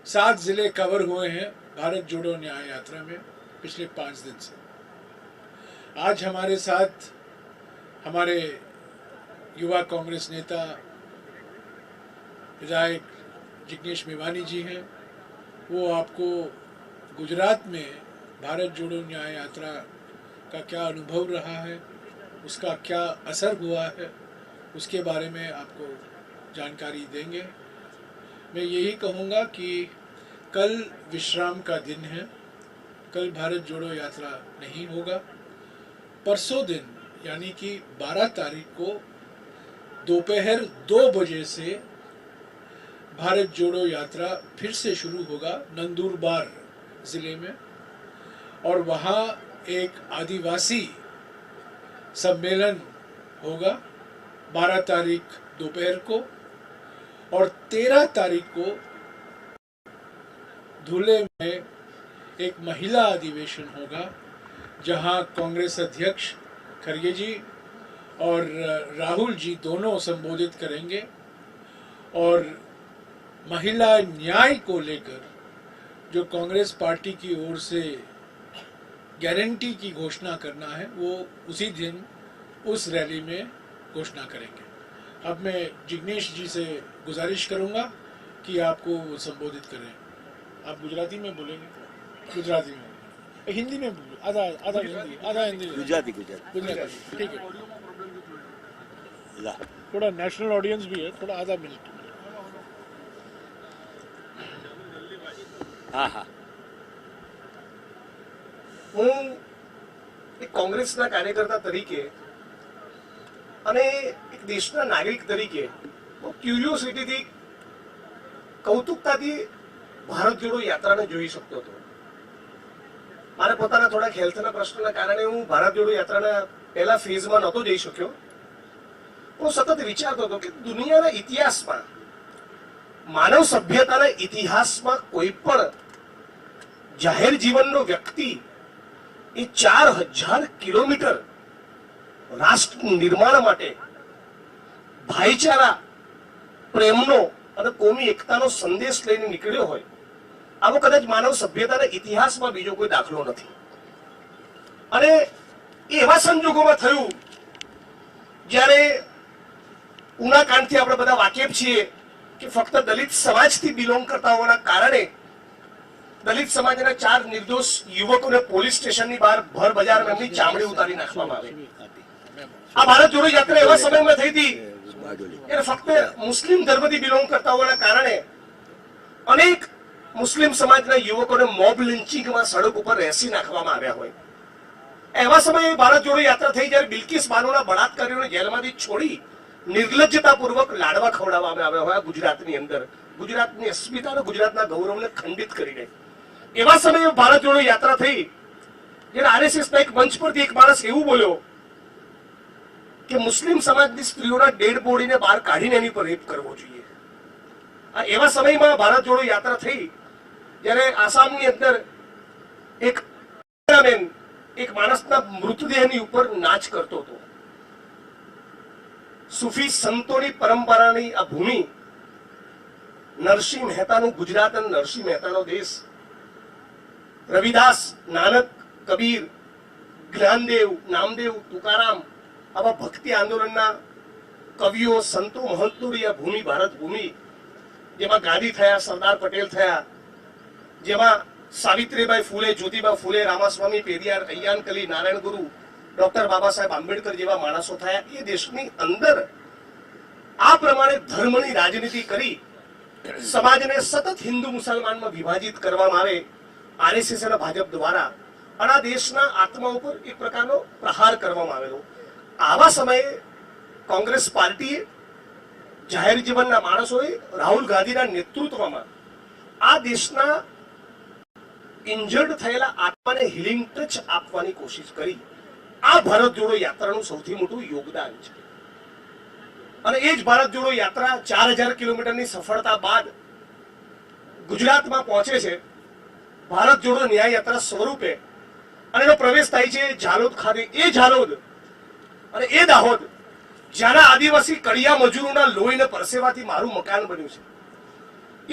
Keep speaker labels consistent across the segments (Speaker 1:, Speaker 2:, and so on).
Speaker 1: 7 जिले कवर हुए हैं भारत जोड़ो न्याय यात्रा में पिछले 5 दिन से। आज हमारे साथ हमारे युवा कांग्रेस नेता विधायक जिग्नेश मेवानी जी हैं। वो आपको गुजरात में भारत जोड़ो न्याय यात्रा का क्या अनुभव रहा है, उसका क्या असर हुआ है, उसके बारे में आपको जानकारी देंगे। मैं यही कहूँगा कि कल विश्राम का दिन है, कल भारत जोड़ो यात्रा नहीं होगा। परसों दिन यानी कि 12 तारीख को दोपहर 2 बजे से भारत जोड़ो यात्रा फिर से शुरू होगा नंदुरबार ज़िले में, और वहाँ एक आदिवासी सम्मेलन होगा 12 तारीख दोपहर को, और 13 तारीख को धुले में एक महिला अधिवेशन होगा जहां कांग्रेस अध्यक्ष खड़गे जी और राहुल जी दोनों संबोधित करेंगे। और महिला न्याय को लेकर जो कांग्रेस पार्टी की ओर से गारंटी की घोषणा करना है वो उसी दिन उस रैली में घोषणा करेंगे। अब मैं जिग्नेश जी से गुजारिश करूंगा कि आपको संबोधित करें। आप गुजराती में बोलेंगे? गुजराती में, हिंदी में बोलो, आधा आधा हिंदी आधा हिंदी।
Speaker 2: गुजराती
Speaker 1: ठीक है। थोड़ा नेशनल ऑडियंस भी है, थोड़ा आधा मिनट।
Speaker 2: हाँ हाँ,
Speaker 3: હું એક કોંગ્રેસના કાર્યકર્તા તરીકે અને એક દેશના નાગરિક તરીકે હું ક્યુરિયોસિટીથી, કૌતુકતાથી ભારત જોડો યાત્રાને જોઈ શકતો હતો. મારા પોતાના થોડાક હેલ્થના પ્રશ્નના કારણે હું ભારત જોડો યાત્રાના પહેલા ફેઝમાં નહોતો જઈ શક્યો. હું સતત વિચારતો હતો કે દુનિયાના ઇતિહાસમાં, માનવ સભ્યતાના ઇતિહાસમાં કોઈ પણ જાહેર જીવનનો વ્યક્તિ એ 4000 કિલોમીટર રાષ્ટ્ર નિર્માણ માટે ભાઈચારા, પ્રેમનો અને કોમી એકતાનો સંદેશ લઈને નીકળ્યો હોય, આવો કદાચ માનવ સભ્યતાના ઇતિહાસમાં બીજો કોઈ દાખલો નથી. અને એવા સંજોગોમાં થયું જ્યારે ઉના કાંડથી આપણે બધા વાકેફ છીએ કે ફક્ત દલિત સમાજથી બિલોંગ કરતા હોવાના કારણે દલિત સમાજના 4 નિર્દોષ યુવકોને પોલીસ સ્ટેશનની બહાર ભર બજારમાં એમની ચામડી ઉતારી નાખવામાં આવી. આ ભારત જોડો યાત્રા એવા સમયમાં થઈ હતી કે ફક્ત મુસ્લિમ ધર્મથી બિલોંગ કરતા હોવાના કારણે અનેક મુસ્લિમ સમાજના યુવકોને મોબ લિન્ચિંગમાં સડક ઉપર રેસી નાખવામાં આવ્યા હોય. એવા સમયે ભારત જોડો યાત્રા થઈ જ્યારે બિલ્કિસ બાનોના બળાત્કારીઓને જેલમાંથી છોડી નિર્લજ્જતાપૂર્વક લાડવા ખવડાવવામાં આવ્યા હોય ગુજરાતની અંદર, ગુજરાતની અસ્મિતા અને ગુજરાતના ગૌરવને ખંડિત કરીને. એવા સમયે ભારત જોડો યાત્રા થઈ જ્યારે આરએસએસના એક મંચ પરથી એક માણસ એવું બોલ્યો કે મુસ્લિમ સમાજની સ્ત્રીઓના ડેડ બોડીને બહાર કાઢીને એની પર રેપ કરવો જોઈએ. આ એવા સમયમાં ભારત જોડો યાત્રા થઈ જ્યારે આસામની અંદર એક માણસના મૃતદેહની ઉપર નાચ કરતો હતો. સૂફી સંતોની પરંપરાની આ ભૂમિ, નરસિંહ મહેતાનું ગુજરાત અને નરસિંહ મહેતાનો દેશ, રવિદાસ, નાનક, કબીર, જ્ઞાનદેવ, નામદેવ, તુકારામ આવા ભક્તિ આંદોલનના કવિઓ, સંતો, મહંતોની આ ભૂમિ, ભારત ભૂમિ, જેમાં ગાંધી થયા, સરદાર પટેલ થયા, જેમાં સાવિત્રીબાઈ ફૂલે, જ્યોતિબા ફૂલે, રામાસ્વામી પેરિયાર, કૈયાનકલી, નારાયણ ગુરુ, ડોક્ટર બાબા સાહેબ આંબેડકર જેવા માણસો થયા. એ દેશની અંદર આ પ્રમાણે ધર્મની રાજનીતિ કરી સમાજને સતત હિન્દુ મુસલમાનમાં વિભાજિત કરવામાં આવે આરએસએસ અને ભાજપ દ્વારા, અને આ દેશના આત્મા ઉપર એક પ્રકારનો પ્રહાર કરવામાં આવેલો. આવા સમયે કોંગ્રેસ પાર્ટીએ, જાહેર જીવનના માણસોએ રાહુલ ગાંધીના નેતૃત્વમાં આ દેશના ઇન્જર્ડ થયેલા આત્માને હિલિંગ ટચ આપવાની કોશિશ કરી. આ ભારત જોડો યાત્રાનું સૌથી મોટું યોગદાન છે. અને એ જ ભારત જોડો યાત્રા 4000 કિલોમીટરની સફળતા બાદ ગુજરાતમાં પહોંચે છે ભારત જોડો ન્યાય યાત્રા સ્વરૂપે, અને એનો પ્રવેશ થાય છે ઝાલોદ ખાતે. એ ઝાલોદ અને એ દાહોદ જ્યાંના આદિવાસી કડિયા મજૂરોના લોહીને પરસેવાથી મારું મકાન બન્યું છે,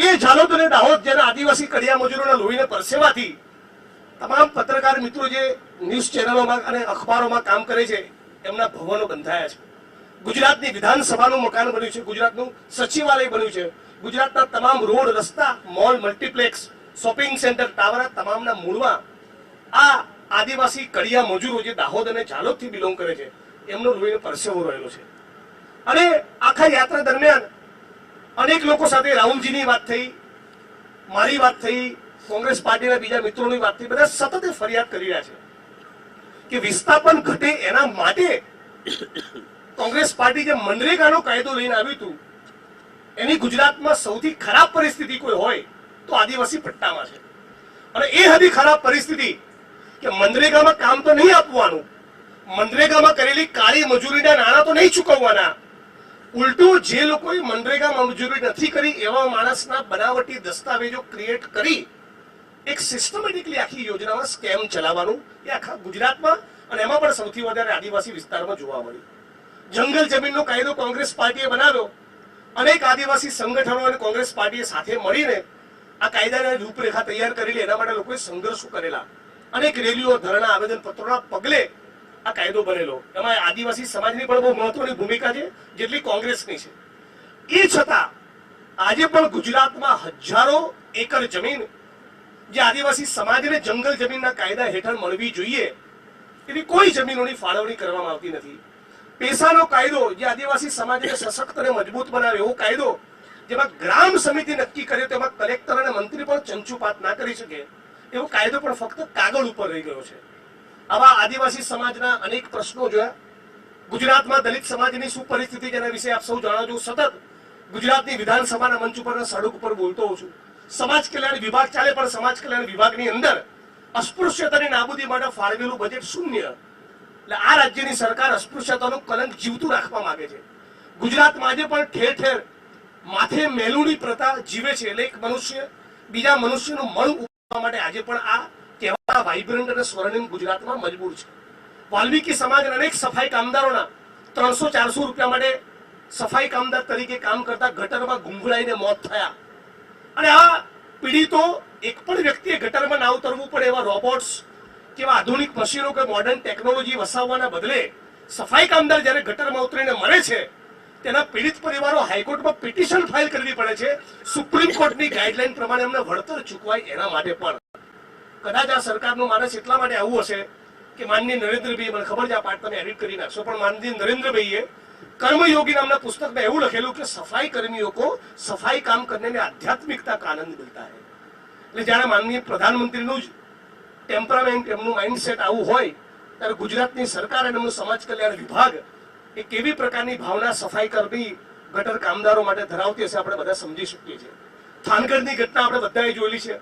Speaker 3: એ ઝાલોદ અને દાહોદ જેના આદિવાસી કડિયા મજૂરોના લોહીને પરસેવાથી તમામ પત્રકાર મિત્રો જે ન્યૂઝ ચેનલોમાં અને અખબારોમાં કામ કરે છે એમના ભવનો બંધાયા છે. ગુજરાતની વિધાનસભાનું મકાન બન્યું છે, ગુજરાતનું સચિવાલય બન્યું છે, ગુજરાતના તમામ રોડ રસ્તા mall multiplex shopping centre tower તમામના મૂળમાં આ આદિવાસી કડિયા મજૂરો જે દાહોદ અને ઝાલોદથી બિલોંગ કરે છે એમનો લોહીનો પરસેવો રહેલો છે. અને આખા યાત્રા દરમિયાન અનેક લોકો સાથે રાહુલજીની વાત થઈ, મારી વાત થઈ, કોંગ્રેસ પાર્ટીના બીજા મિત્રોની વાત થઈ, બધા સતત ફરિયાદ કરી રહ્યા છે કે વિસ્થાપન ઘટે એના માટે કોંગ્રેસ પાર્ટી જે મનરેગાનો કાયદો લઈને આવ્યું હતું એની ગુજરાતમાં સૌથી ખરાબ પરિસ્થિતિ કોઈ હોય તો આદિવાસી પટ્ટામાં છે. અને એ હતી ખરાબ પરિસ્થિતિ કે મનરેગામાં કામ તો નહીં આપવાનું, મનરેગામાં કરેલી કાળી મજૂરીના નાણાં તો નહીં ચૂકવવાના, ઉલટું જે લોકોએ મનરેગામાં મજૂરી નથી કરી એવા માણસના બનાવટી દસ્તાવેજો ક્રિએટ કરી એક સિસ્ટમેટિકલી આખી યોજનામાં સ્કેમ ચલાવવાનું એ આખા ગુજરાતમાં અને એમાં પણ સૌથી વધારે આદિવાસી વિસ્તારમાં જોવા મળ્યું. જંગલ જમીનનો કાયદો કોંગ્રેસ પાર્ટીએ બનાવ્યો. અનેક આદિવાસી સંગઠનો અને કોંગ્રેસ પાર્ટીએ સાથે મળીને આ કાયદાની રૂપરેખા તૈયાર કરેલી. એના માટે લોકોએ સંઘર્ષો કરેલા, અનેક રેલીઓ, ધરણા, આવેદનપત્રોના પગલે આ કાયદો બનેલો. એમાં આદિવાસી સમાજની પણ બહુ મહત્વની ભૂમિકા છે જેટલી કોંગ્રેસની છે. એ છતાં આજે પણ ગુજરાતમાં હજારો એકર જમીન જે આદિવાસી સમાજને જંગલ જમીનના કાયદા હેઠળ મળવી જોઈએ એવી કોઈ જમીનોની ફાળવણી કરવામાં આવતી નથી. પેશાનો કાયદો જે આદિવાસી સમાજને સશક્ત અને મજબૂત બનાવે એવો કાયદો જેમાં ગ્રામ સમિતિ નક્કી કરે તેમાં કલેક્ટર અને મંત્રી પણ ચંચુપાત ના કરી શકે એવો કાયદો પણ ફક્ત કાગળ ઉપર રહી ગયો છે. આવા આદિવાસી સમાજના અનેક પ્રશ્નો જોયા. ગુજરાતમાં દલિત સમાજની શું પરિસ્થિતિ જેના વિશે આપ સૌ જાણો છો. સતત ગુજરાતની વિધાનસભાના મંચ ઉપર સડક ઉપર બોલતો હોઉં છું. સમાજ કલ્યાણ વિભાગ ચાલે પણ સમાજ કલ્યાણ વિભાગની અંદર અસ્પૃશ્યતાની નાબૂદી માટે ફાળવેલું બજેટ શૂન્ય. એટલે આ રાજ્યની સરકાર અસ્પૃશ્યતાનું કલંક જીવતું રાખવા માંગે છે. ગુજરાતમાં આજે પણ ઠેર ઠેર માથે મેલુની પ્રથા જીવે છે. એટલે એક મનુષ્ય બીજા મનુષ્યનું મન ઉપાડવા માટે આજે પણ આ કેવા વાઇબ્રન્ટ અને સ્વર્ણિમ ગુજરાતમાં મજબૂર છે. વાલ્મીકી સમાજ અનેક સફાઈ કામદારોના 300-400 રૂપિયા માટે સફાઈ કામદાર તરીકે કામ કરતા ગટરમાં ગુંગળાઈને મોત થયા. અને આ પીડિતો એક પણ વ્યક્તિએ ગટરમાં ના ઉતરવું પડે એવા રોબોટ્સ કેવા આધુનિક મશીનો કે મોડર્ન ટેકનોલોજી વસાવવાના બદલે સફાઈ કામદાર જ્યારે ગટરમાં ઉતરીને મરે છે તેના પીડિત પરિવારો હાઈકોર્ટમાં પિટિશન ફાઇલ કરવી પડે છે સુપ્રીમ કોર્ટની ગાઈડલાઈન પ્રમાણે એમને વળતર ચૂકવાય એના માટે. પણ કદાચ આ સરકારનું માનસ એટલા માટે આવું હશે કે માનનીય નરેન્દ્રભાઈ, મને ખબર છે આ પાઠ તમે એડિટ કરી નાખશો, પણ માનનીય નરેન્દ્રભાઈએ कर्मयोगी नामना पुस्तक में એવું લખેલું કે સફાઈ કર્મીઓ को सफाई काम करने में आध्यात्मिकता का आनंद मिलता है. એટલે જ્યારે માનનીય પ્રધાનમંત્રીનું જ ટેમ્પરામેન્ટ, એમનું માઇન્ડસેટ આવું હોય ત્યારે ગુજરાતની સરકાર અને એમનું સમાજ કલ્યાણ વિભાગ એ કેવી પ્રકારની ભાવના સફાઈ કર્મી ગટર કામદારો માટે ધરાવતી હશે આપણે બધા સમજી શકીએ છીએ. થાનગઢની ઘટના આપણે બધાએ જોયેલી છે.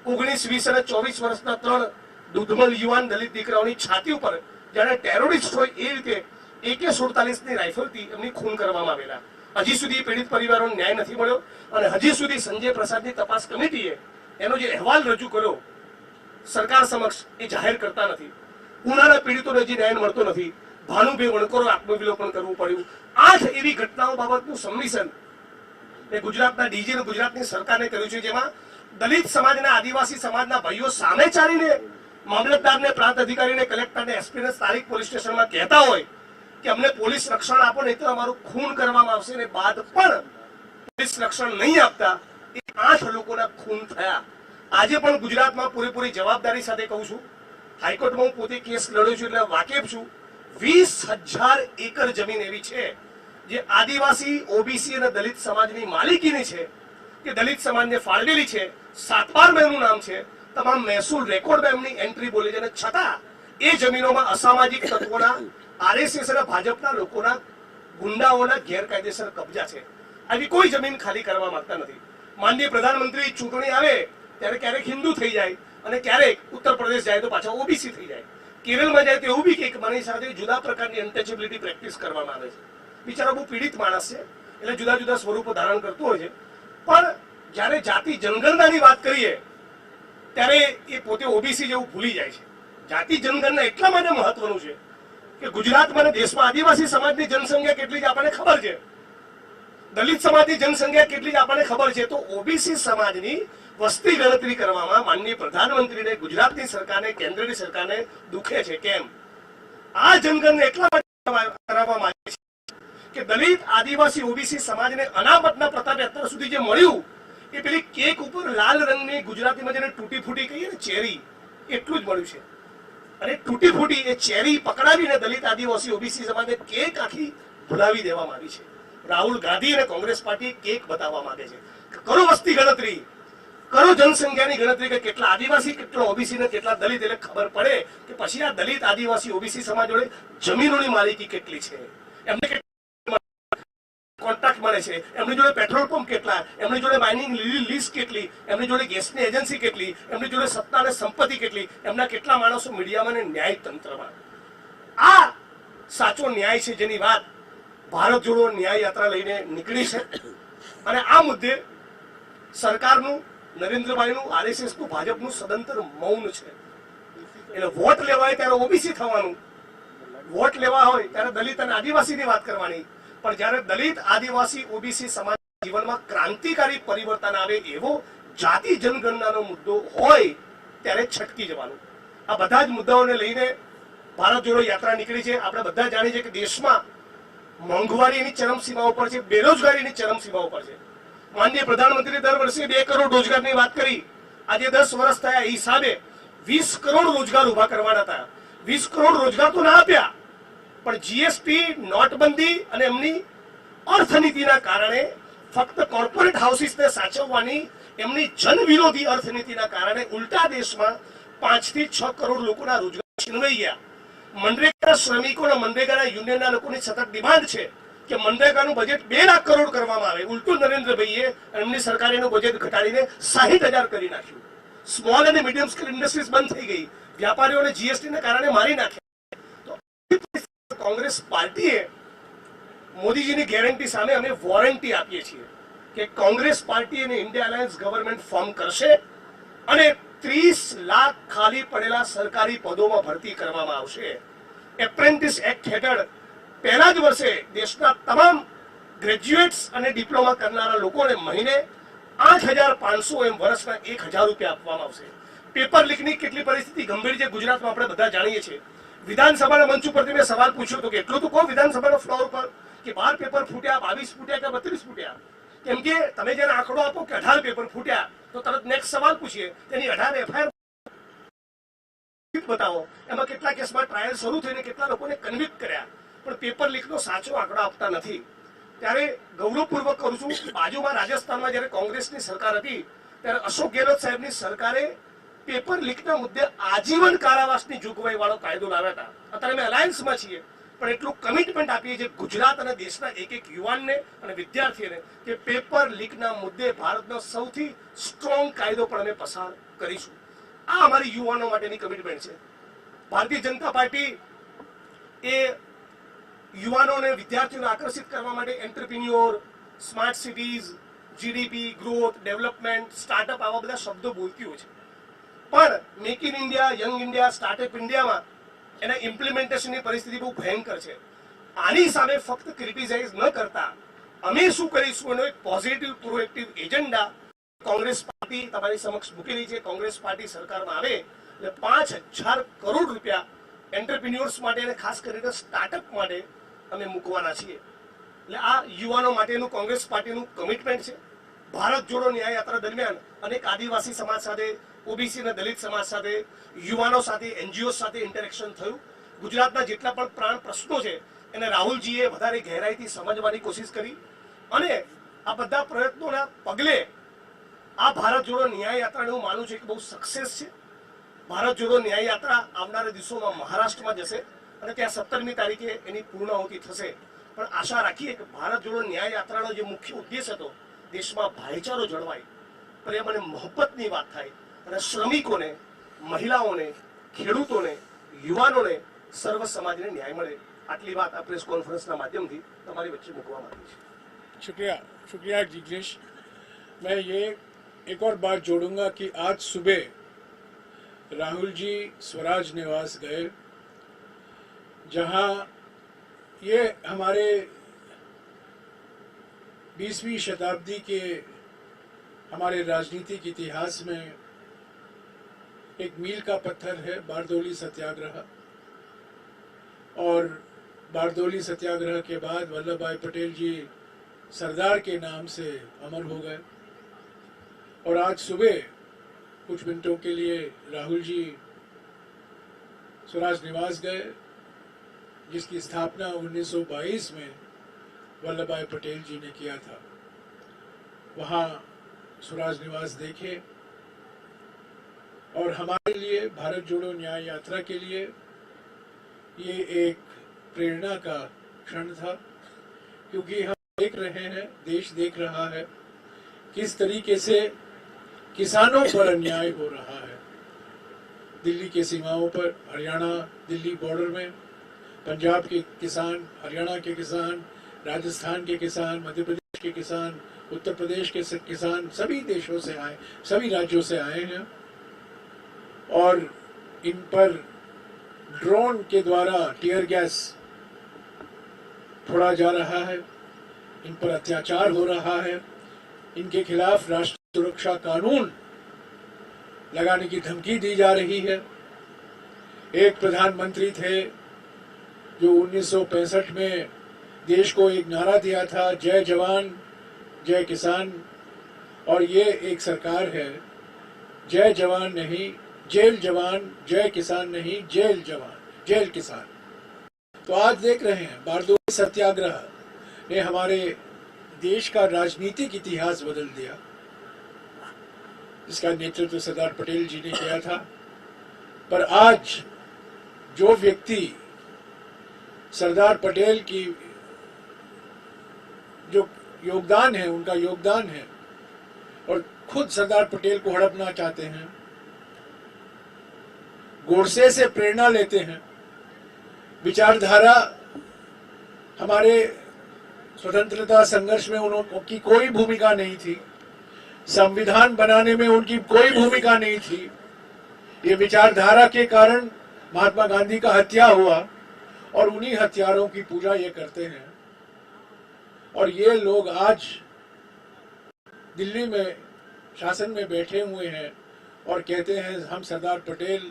Speaker 3: 19, 20 અને 24 વર્ષના 3 દૂધમલ યુવાન દલિત દીકરાઓની છાતી ઉપર જ્યારે ટેરોરિસ્ટ હોય એ રીતે AK-47ની રાઇફલથી એમની ખૂન કરવામાં આવેલા. હજી સુધી પીડિત પરિવારોને ન્યાય નથી મળ્યો અને હજી સુધી સંજય પ્રસાદની તપાસ કમિટીએ એનો જે અહેવાલ રજૂ કર્યો સરકાર સમક્ષ એ જાહેર કરતા નથી. ઉનાના પીડિતોને હજી ન્યાય મળતો નથી. ભાનુભાઈ વણકરો આત્મવિલોપન કરવું પડ્યું. 8 એવી ઘટનાઓ બાબતનું સબમિશન એ ગુજરાતના ડીજી અને ગુજરાતની સરકારને કર્યું છે જેમાં દલિત સમાજના, આદિવાસી સમાજના ભાઈઓ સામે ચાલીને મામલતદારને, પ્રાંત અધિકારીને, કલેક્ટરને, એસપીને તારીખ પોલીસ સ્ટેશનમાં કહેતા હોય કે અમને પોલીસ રક્ષણ આપો નહીં તો અમારું ખૂન કરવામાં આવશે, ને બાદ પણ પોલીસ રક્ષણ નહીં આપતા એ 8 લોકોના ખૂન થયા. આજે પણ ગુજરાતમાં પૂરેપૂરી જવાબદારી સાથે કહું છું, હાઈકોર્ટમાં હું પોતે કેસ લડ્યો છું એટલે વાકેફ છું. 20,000 એકર જમીન એવી છે જે આદિવાસી, ઓબીસી અને દલિત સમાજની માલિકીની છે કે દલિત સમાજને ફાળવેલી છે. 7 એમનું નામ છે. તમામ મહેસૂલ રેકોર્ડમાં એમની એન્ટ્રી બોલે છે અને છતાં એ જમીનોમાં અસામાજિક તત્વોના, આરએસએસ અને ભાજપના લોકોના, ગુંડાઓના ગેરકાયદેસર કબજા છે. આવી કોઈ જમીન ખાલી કરવા માંગતા નથી. માનનીય પ્રધાનમંત્રી ચૂંટણી આવે ત્યારે ક્યારેક હિન્દુ થઈ જાય અને ક્યારેક ઉત્તર પ્રદેશ જાય તો પાછા ઓબીસી થઈ જાય. કેરળમાં જાય તો એવું બી કે મારી સાથે જુદા પ્રકારની અનટચેબિલિટી પ્રેક્ટિસ કરવામાં આવે છે. બિચારો બહુ પીડિત માણસ છે એટલે જુદા જુદા સ્વરૂપો ધારણ કરતો હોય છે. પણ જ્યારે જાતિ જનગણનાની વાત કરીએ ત્યારે એ પોતે ઓબીસી જેવું ભૂલી જાય છે. જાતિ જનગણના એટલા માટે મહત્વનું છે કે ગુજરાતમાં અને દેશમાં આદિવાસી સમાજની જનસંખ્યા કેટલી છે આપણને ખબર છે. દલિત સમાજની જનસંખ્યા કેટલી આપણને ખબર છે, તો ઓબીસી સમાજની વસ્તી ગણતરી કરવામાં માનનીય પ્રધાનમંત્રીને, ગુજરાતની સરકારને, કેન્દ્રની સરકારને દુખે છે. કેમ? આ જનગણના એટલા માટે કરાવવામાં આવી છે કે દલિત, આદિવાસી, ઓબીસી સમાજને અનામતના પ્રતાપે અત્યાર સુધી જે મળ્યું એ પેલી કેક ઉપર લાલ રંગની, ગુજરાતીમાં જેને તૂટી ફૂટી કહીએ ને, ચેરી, એટલું જ મળ્યું છે. અને તૂટી ફૂટી એ ચેરી પકડાવીને દલિત, આદિવાસી, ઓબીસી સમાજને કેક આખી ભૂલાવી દેવામાં આવી છે. રાહુલ ગાંધી અને કોંગ્રેસ પાર્ટી કેક બતાવવા માંગે છે. કરો વસ્તી ગણતરી, કરો જનસંખ્યાની ગણતરી કે કેટલા આદિવાસી, કેટલા ઓબીસી ને કેટલા દલિત, એટલે ખબર પડે કે પછી આ દલિત, આદિવાસી, ઓબીસી સમાજ જોડે જમીનોની માલિકી કેટલી છે, એમને કોન્ટ્રાક્ટ મળે છે, એમની જોડે પેટ્રોલ પંપ કેટલા, એમની જોડે માઇનિંગ લીઝ કેટલી, એમની જોડે ગેસની એજન્સી કેટલી, એમની જોડે સત્તા અને સંપત્તિ કેટલી, એમના કેટલા માણસો મીડિયામાં અને ન્યાય તંત્રમાં. આ સાચો ન્યાય છે જેની વાત ભારત જોડો ન્યાય યાત્રા લઈને નીકળી છે. અને આ મુદ્દે સરકારનું, નરેન્દ્રભાઈનું, આરએસએસનું, ભાજપનું સદંતર મૌન છે. એટલે વોટ લેવા હોય ત્યારે ઓબીસી થવાનું, વોટ લેવા હોય ત્યારે દલિત અને આદિવાસીની વાત કરવાની, પણ જ્યારે દલિત, આદિવાસી, ઓબીસી સમાજ જીવનમાં ક્રાંતિકારી પરિવર્તન આવે એવો જાતિ જનગણનાનો મુદ્દો હોય ત્યારે છટકી જવાનું. આ બધા જ મુદ્દાઓને લઈને ભારત જોડો યાત્રા નીકળી છે. આપણે બધા જાણીએ છીએ કે દેશમાં મોંઘવારીની ચરમસીમા ઉપર છે, બેરોજગારીની ચરમસીમા ઉપર છે. માનનીય પ્રધાનમંત્રી દર વર્ષે 2 કરોડ રોજગારની વાત કરી. આજે 10 વર્ષ થયા, એ હિસાબે 20 કરોડ રોજગાર ઉભા કરવાના હતા. 20 કરોડ રોજગાર તો ના આપ્યા, પણ જીએસટી, નોટબંધી અને એમની અર્થનીતિના કારણે, ફક્ત કોર્પોરેટ હાઉસીસને સાચવવાની એમની જનવિરોધી અર્થનીતિના કારણે ઉલટા દેશમાં 5 થી 6 કરોડ લોકોના રોજગાર છીનવાઈ ગયા. મનરેગા શ્રમિકોના, મનરેગાના યુનિયનના લોકોની સતત ડિમાન્ડ છે કે મનરેગાનું બજેટ 2 લાખ કરોડ કરવામાં આવે. ઉલટું નરેન્દ્રભાઈએ એમની સરકારે એનું બજેટ ઘટાડીને 60,000 કરી નાખ્યું. સ્મોલ અને મીડિયમ સ્કેલ ઇન્ડસ્ટ્રીઝ બંધ થઈ ગઈ. વ્યાપારીઓને જીએસટીના કારણે મારી નાખ્યા. કોંગ્રેસ પાર્ટીએ મોદીજીની ગેરંટી સામે અમે વોરંટી આપીએ છીએ કે કોંગ્રેસ પાર્ટી અને ઇન્ડિયા અલાયન્સ ગવર્મેન્ટ ફોર્મ કરશે અને 30 લાખ ખાલી પડેલા સરકારી પદોમાં ભરતી કરવામાં આવશે. એપ્રેન્ટિસ એક્ટ હેઠળ પહેલા જ વર્ષે દેશના તમામ ગ્રેજ્યુએટ્સ અને ડિપ્લોમા કરનારા લોકોને મહિને 8,500 એમ વર્ષના 1,000 રૂપિયા આપવામાં આવશે. પેપર લીકની કેટલી પરિસ્થિતિ ગંભીર છે ગુજરાતમાં આપણે બધા જાણીએ છીએ. વિધાનસભાના મંચ ઉપરથી મેં સવાલ પૂછ્યો હતો કે એટલું તો કહો વિધાનસભાના ફ્લોર પર કે 12 પેપર ફૂટ્યા, 22 ફૂટ્યા કે 32 ફૂટ્યા. કેમ કે તમે જેને આંકડો આપો કે 18 પેપર ફૂટ્યા, તો તરત નેક્સ્ટ સવાલ પૂછીએ તેની 18 એફઆઈઆર બતાવો, એમાં કેટલા કેસમાં ટ્રાયલ શરૂ થઈને કેટલા લોકોને કન્વિક્ટ કર્યા. પણ પેપર લીકનો સાચો આંકડો આપતા નથી. ત્યારે ગૌરવપૂર્વક કરું છું કે બાજુમાં રાજસ્થાનમાં જ્યારે કોંગ્રેસની સરકાર હતી ત્યારે અશોક ગેહલોત સાહેબની સરકારે પેપર લીકના મુદ્દે આજીવન કારાવાસની જોગવાઈ વાળો કાયદો લાવ્યા હતા. અત્યારે અમે અલાયન્સમાં છીએ, પણ એટલું કમિટમેન્ટ આપીએ છીએ ગુજરાત અને દેશના એક યુવાનને અને વિદ્યાર્થીઓને કે પેપર લીકના મુદ્દે ભારતનો સૌથી સ્ટ્રોંગ કાયદો પણ અમે પસાર કરીશું. આ અમારી યુવાનો માટેની કમિટમેન્ટ છે. ભારતીય જનતા પાર્ટી એ યુવાનોને, વિદ્યાર્થીઓને આકર્ષિત કરવા માટે entrepreneur, smart cities, GDP, growth, development, startup આવા બધા શબ્દો બોલતી હોય છે. પણ make in India, young India, startup ઇન્ડિયામાં એના ઇમ્પ્લિમેન્ટેશનની પરિસ્થિતિ બહુ ભયંકર છે. આની સામે ફક્ત ક્રિટિસાઇઝ ન કરતા અમે શું કરીશું એનો એક positive, proactive agenda Congress party તમારી સમક્ષ મૂકેલી છે. કોંગ્રેસ પાર્ટી સરકારમાં આવે એટલે 5,000 કરોડ રૂપિયા એન્ટરપ્રિન્યોર્સ માટે અને ખાસ કરીને સ્ટાર્ટઅપ માટે અમે મૂકવાના છીએ. એટલે આ યુવાનો માટેનું કોંગ્રેસ પાર્ટીનું કમિટમેન્ટ છે. ભારત જોડો ન્યાય યાત્રા દરમિયાન અનેક આદિવાસી સમાજ સાથે, ઓબીસી અને દલિત સમાજ સાથે, યુવાનો સાથે, એનજીઓ સાથે ઇન્ટરેક્શન થયું. ગુજરાતના જેટલા પણ પ્રાણ પ્રશ્નો છે એને રાહુલજીએ વધારે ગહેરાઈથી સમજવાની કોશિશ કરી અને આ બધા પ્રયત્નોના પગલે આ ભારત જોડો ન્યાય યાત્રાને હું માનું છું કે બહુ સક્સેસ છે. ભારત જોડો ન્યાય યાત્રા આવનારા દિવસોમાં મહારાષ્ટ્રમાં જશે અને ત્યાં 17મી તારીખે એની પૂર્ણાહુતિ થશે. પણ આશા રાખીએ કે ભારત જોડો ન્યાય યાત્રાનો જે મુખ્ય ઉદ્દેશ હતો દેશમાં ભાઈચારો જળવાય, પ્રેમ અને મોહબ્બતની વાત થાય અને શ્રમિકોને, મહિલાઓને, ખેડૂતોને, યુવાનોને, સર્વ સમાજને ન્યાય મળે. આટલી વાત આ પ્રેસ કોન્ફરન્સના માધ્યમથી તમારી વચ્ચે મૂકવા માંગી છે.
Speaker 1: शुक्रिया शुक्रिया जिग्नेश. मैं ये एक और बात जोड़ूंगा कि आज सुबह राहुल जी स्वराज निवास गए, जहां ये हमारे 20वीं शताब्दी के हमारे राजनीतिक इतिहास में एक मील का पत्थर है बारदोली सत्याग्रह। और बारदोली सत्याग्रह के बाद वल्लभ भाई पटेल जी सरदार के नाम से अमर हो गए। और आज सुबह कुछ मिनटों के लिए राहुल जी स्वराज निवास गए, जिसकी स्थापना 1922 में वल्लभ भाई पटेल जी ने किया था। वहाँ स्वराज निवास देखे और हमारे लिए भारत जोड़ो न्याय यात्रा के लिए ये एक प्रेरणा का क्षण था, क्योंकि हम देख रहे हैं, देश देख रहा है किस तरीके से किसानों पर अन्याय हो रहा है। दिल्ली के सीमाओं पर, हरियाणा दिल्ली बॉर्डर में पंजाब के किसान, हरियाणा के किसान, राजस्थान के किसान, मध्य प्रदेश के किसान, उत्तर प्रदेश के किसान सभी देशों से आए, सभी राज्यों से आए हैं और इन पर ड्रोन के द्वारा टीयर गैस छोड़ा जा रहा है, इन पर अत्याचार हो रहा है, इनके खिलाफ राष्ट्रीय सुरक्षा कानून लगाने की धमकी दी जा रही है। एक प्रधानमंत्री थे जो 1965 में देश को एक नारा दिया था, जय जवान जय किसान। और ये एक सरकार है, जय जवान नहीं जेल जवान, जय किसान नहीं जेल जवान जेल किसान। तो आज देख रहे हैं बारदोली सत्याग्रह ने हमारे देश का राजनीतिक इतिहास बदल दिया। इसका नेतृत्व सरदार पटेल जी ने किया था। पर आज जो व्यक्ति सरदार पटेल की जो योगदान है, उनका योगदान है, और खुद सरदार पटेल को हड़पना चाहते हैं, गोडसे से प्रेरणा लेते हैं। विचारधारा हमारे स्वतंत्रता संघर्ष में उनकी कोई भूमिका नहीं थी, संविधान बनाने में उनकी कोई भूमिका नहीं थी। ये विचारधारा के कारण महात्मा गांधी का हत्या हुआ और उन्हीं हत्यारों की पूजा ये करते हैं। और ये लोग आज दिल्ली में शासन में बैठे हुए हैं और कहते हैं हम सरदार पटेल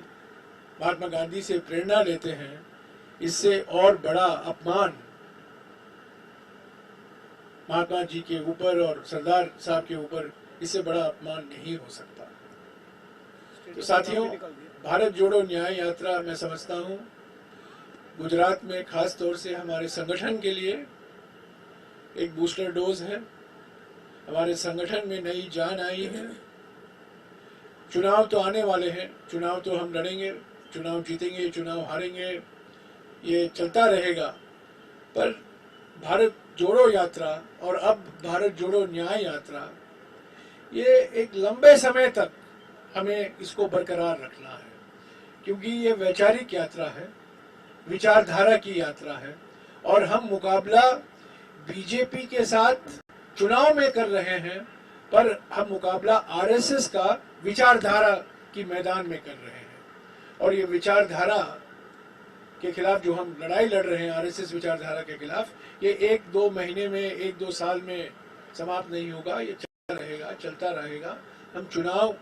Speaker 1: महात्मा गांधी से प्रेरणा लेते हैं। इससे और बड़ा अपमान महात्मा जी के ऊपर और सरदार साहब के ऊपर, इससे बड़ा अपमान नहीं हो सकता। तो साथियों, भारत जोड़ो न्याय यात्रा मैं समझता हूँ गुजरात में खास तौर से हमारे संगठन के लिए एक बूस्टर डोज है। हमारे संगठन में नई जान आई है। चुनाव तो आने वाले हैं, चुनाव तो हम लड़ेंगे, चुनाव जीतेंगे, चुनाव हारेंगे, ये चलता रहेगा। पर भारत जोड़ो यात्रा और अब भारत जोड़ो न्याय यात्रा, ये एक लंबे समय तक हमें इसको बरकरार रखना है, क्योंकि ये वैचारिक यात्रा है, विचारधारा की यात्रा है। और हम मुकाबला बीजेपी के साथ चुनाव में कर रहे हैं, पर हम मुकाबला आरएसएस का विचारधारा की मैदान में कर रहे हैं। और ये विचारधारा के खिलाफ जो हम लड़ाई लड़ रहे हैं, आरएसएस विचारधारा के खिलाफ, ये 1-2 महीने में, 1-2 साल में समाप्त नहीं होगा। ये चलता रहेगा, चलता रहेगा। हम चुनाव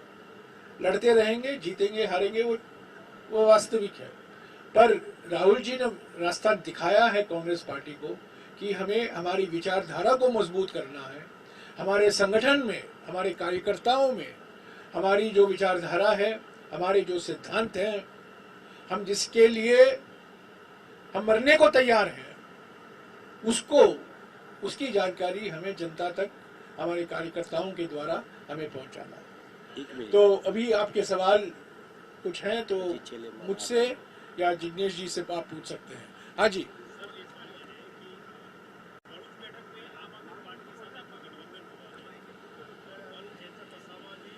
Speaker 1: लड़ते रहेंगे, जीतेंगे हारेंगे, वो वास्तविक है। पर राहुल जी ने रास्ता दिखाया है कांग्रेस पार्टी को कि हमें हमारी विचारधारा को मजबूत करना है। हमारे संगठन में, हमारे कार्यकर्ताओं में हमारी जो विचारधारा है, हमारे जो सिद्धांत हैं, हम जिसके लिए हम मरने को तैयार हैं, उसकी जानकारी हमें जनता तक हमारे कार्यकर्ताओं के द्वारा हमें पहुंचाना है। तो अभी आपके सवाल कुछ हैं तो मुझसे या जिग्नेश जी से आप पूछ सकते हैं। हाँ जी।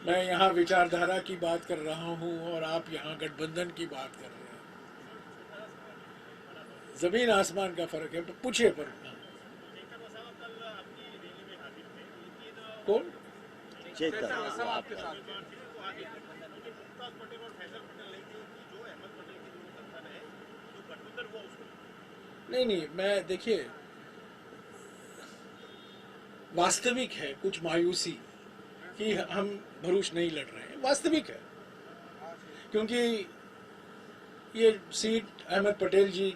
Speaker 1: मैं यहाँ विचारधारा की बात कर रहा हूँ और आप यहाँ गठबंधन की बात कर रहे हैं। जमीन आसमान का फर्क है। पूछिए। पर कौन? नहीं, मैं देखिए, वास्तविक है कुछ मायूसी कि हम भरूच नहीं लड़ रहे हैं, वास्तविक है, क्योंकि ये सीट अहमद पटेल जी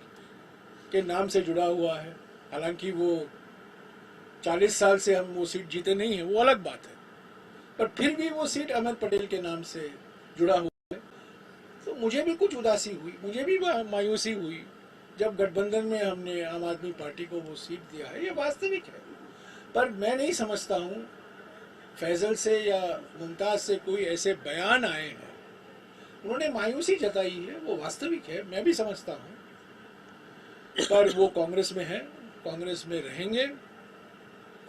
Speaker 1: के नाम से जुड़ा हुआ है। हालांकि वो 40 साल से हम वो सीट जीते नहीं हैं, वो अलग बात है, पर फिर भी वो सीट अहमद पटेल के नाम से जुड़ा हुआ है। तो मुझे भी कुछ उदासी हुई, मुझे भी मायूसी हुई जब गठबंधन में हमने आम आदमी पार्टी को वो सीट दिया है, ये वास्तविक है। पर मैं नहीं समझता हूँ फैजल से या मुमताज़ से कोई ऐसे बयान आए हैं, उन्होंने मायूसी जताई है, वो वास्तविक है, मैं भी समझता हूँ। पर वो कांग्रेस में है, कांग्रेस में रहेंगे,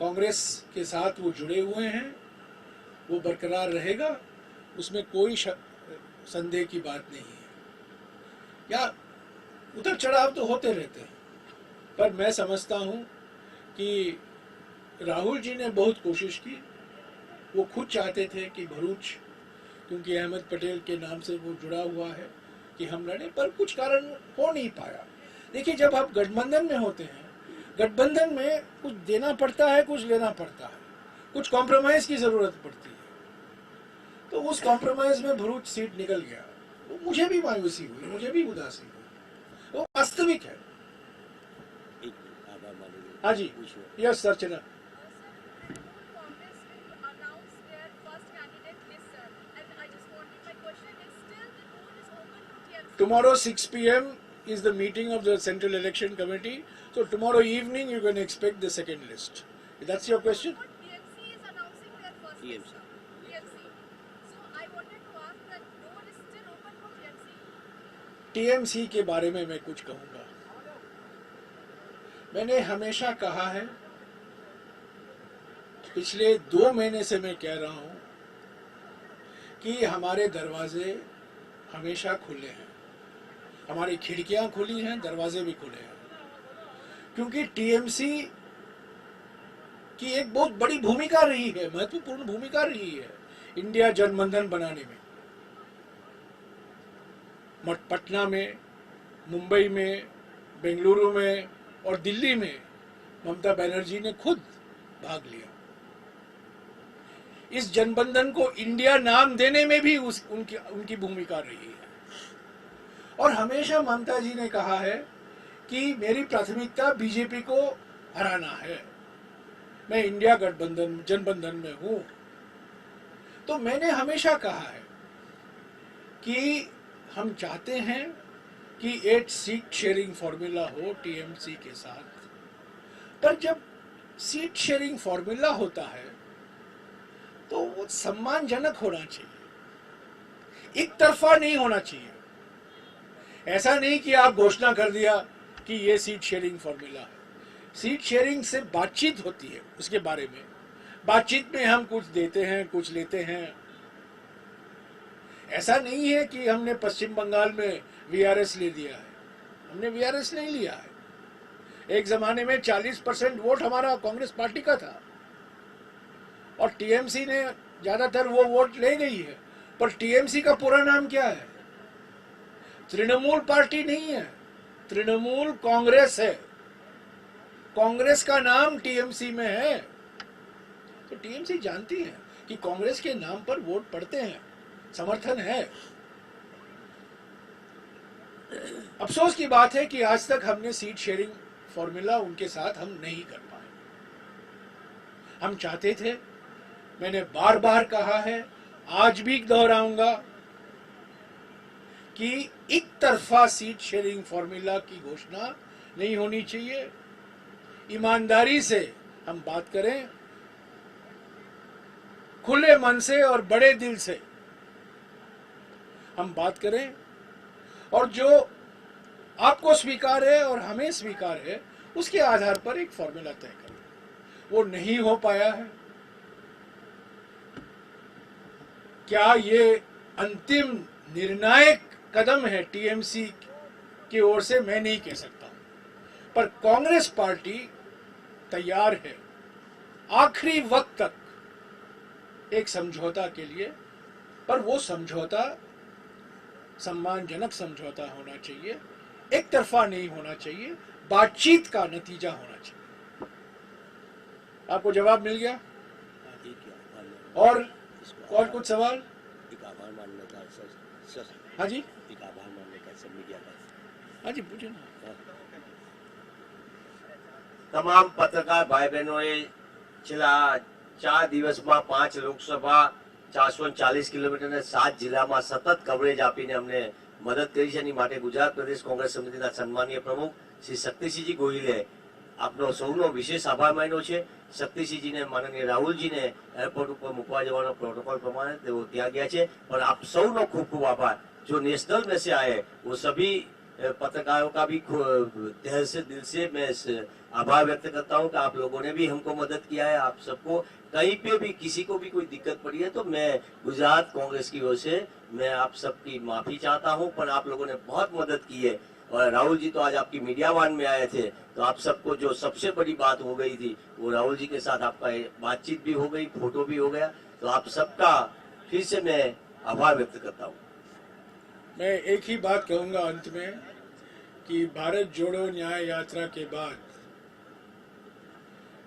Speaker 1: कांग्रेस के साथ वो जुड़े हुए हैं, वो बरकरार रहेगा, उसमें कोई संदेह की बात नहीं है। या उतर चढ़ाव तो होते रहते हैं, पर मैं समझता हूँ कि राहुल जी ने बहुत कोशिश की, वो खुद चाहते थे कि भरूच, क्योंकि अहमद पटेल के नाम से वो जुड़ा हुआ है, कि हम लड़े, पर कुछ कारण हो नहीं पाया। देखिए, जब आप गठबंधन में होते हैं, गठबंधन में कुछ देना पड़ता है, कुछ लेना पड़ता है, कुछ कॉम्प्रोमाइज की जरूरत पड़ती है। तो उस कॉम्प्रोमाइज में भरूच सीट निकल गया, वो मुझे भी मायूसी हुई, मुझे भी उदासी हुई, वो वास्तविक है। हाँ जी, यस सर, चला। Tomorrow 6 p.m. is the meeting of the Central Election Committee. So tomorrow evening you can expect the second list. That's your question?
Speaker 2: TMC is announcing their first list. TMC. So I wanted to ask that door is still open for TMC.
Speaker 1: TMC के बारे में मैं कुछ कहूँगा। मैंने हमेशा कहा है, पिछले 2 महीने से मैं कह रहा हूँ कि हमारे दरवाजे हमेशा खुले हैं, हमारी खिड़कियां खुली हैं, दरवाजे भी खुले हैं, क्योंकि टीएमसी की एक बहुत बड़ी भूमिका रही है, महत्वपूर्ण भूमिका रही है इंडिया गठबंधन बनाने में। पटना में, मुंबई में, बेंगलुरु में और दिल्ली में ममता बनर्जी ने खुद भाग लिया। इस जनबंधन को इंडिया नाम देने में भी उनकी भूमिका रही है। और हमेशा ममता जी ने कहा है कि मेरी प्राथमिकता बीजेपी को हराना है, मैं इंडिया गठबंधन जनबंधन में हूं। तो मैंने हमेशा कहा है कि हम चाहते हैं कि 8 सीट शेयरिंग फॉर्मूला हो टीएमसी के साथ, पर जब सीट शेयरिंग फॉर्मूला होता है तो वो सम्मानजनक होना चाहिए, एक तरफा नहीं होना चाहिए। ऐसा नहीं कि आप घोषणा कर दिया कि ये सीट शेयरिंग फॉर्मूला है। सीट शेयरिंग से बातचीत होती है, उसके बारे में बातचीत में हम कुछ देते हैं, कुछ लेते हैं। ऐसा नहीं है कि हमने पश्चिम बंगाल में वीआरएस ले दिया है, हमने वीआरएस नहीं लिया है। एक जमाने में 40% वोट हमारा कांग्रेस पार्टी का था और टीएमसी ने ज्यादातर वो वोट ले गई है। पर टीएमसी का पूरा नाम क्या है? तृणमूल पार्टी नहीं है, तृणमूल कांग्रेस है। कांग्रेस का नाम टीएमसी में है, तो टीएमसी जानती है कि कांग्रेस के नाम पर वोट पड़ते हैं, समर्थन है। अफसोस की बात है कि आज तक हमने सीट शेयरिंग फॉर्मूला उनके साथ हम नहीं कर पाए। हम चाहते थे, मैंने बार बार कहा है, आज भी दोहराऊंगा कि एक तरफा सीट शेयरिंग फॉर्मूला की घोषणा नहीं होनी चाहिए। ईमानदारी से हम बात करें, खुले मन से और बड़े दिल से हम बात करें, और जो आपको स्वीकार है और हमें स्वीकार है उसके आधार पर एक फॉर्मूला तय करें। वो नहीं हो पाया है। क्या ये अंतिम निर्णायक कदम है टीएमसी की ओर से? मैं नहीं कह सकता, पर कांग्रेस पार्टी तैयार है आखिरी वक्त तक एक समझौता के लिए, पर वो समझौता सम्मानजनक समझौता होना चाहिए, एक तरफा नहीं होना चाहिए, बातचीत का नतीजा होना चाहिए। आपको जवाब मिल गया?
Speaker 4: ठीक है, आभार मानने-
Speaker 1: और
Speaker 4: इसको
Speaker 1: और कुछ सवाल?
Speaker 4: एक आभार मानने का सर
Speaker 1: हाँ जी,
Speaker 4: एक आभार मानने का सब मीडिया का
Speaker 1: हाँ जी, पूछे ना।
Speaker 5: તમામ પત્રકાર ભાઈ બહેનોએ છેલ્લા 4 દિવસમાં 5 લોકસભા 440 કિલોમીટર અને 7 જિલ્લામાં સતત કવરેજ આપીને અમને મદદ કરી છે. એની માટે ગુજરાત પ્રદેશ કોંગ્રેસ સમિતિના સન્માનીય પ્રમુખ શ્રી શક્તિસિંહજી ગોહિલે આપનો સૌનો વિશેષ આભાર માન્યો છે. શક્તિસિંહજીને માનનીય રાહુલજીને એરપોર્ટ ઉપર મૂકવા જવાનો પ્રોટોકોલ પ્રમાણે તેઓ ત્યાં ગયા છે. પણ આપ સૌનો ખૂબ ખૂબ આભાર. जो नेशनल में से आए वो सभी पत्रकारों का भी तहे से दिल से मैं आभार व्यक्त करता हूं कि आप लोगों ने भी हमको मदद किया है. आप सबको कहीं पे भी किसी को भी कोई दिक्कत पड़ी है तो मैं गुजरात कांग्रेस की ओर से मैं आप सबकी माफी चाहता हूं. पर आप लोगों ने बहुत मदद की है. और राहुल जी तो आज आपकी मीडिया वन में आए थे तो आप सबको जो सबसे बड़ी बात हो गई थी वो राहुल जी के साथ आपका बातचीत भी हो गई, फोटो भी हो गया. तो आप सबका फिर से मैं आभार व्यक्त करता हूँ.
Speaker 1: मैं एक ही बात कहूंगा अंत में कि भारत जोड़ो न्याय यात्रा के बाद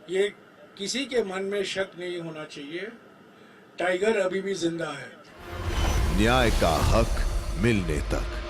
Speaker 1: ये किसी के मन में शक नहीं होना चाहिए, टाइगर अभी भी जिंदा है.
Speaker 6: न्याय का हक मिलने तक.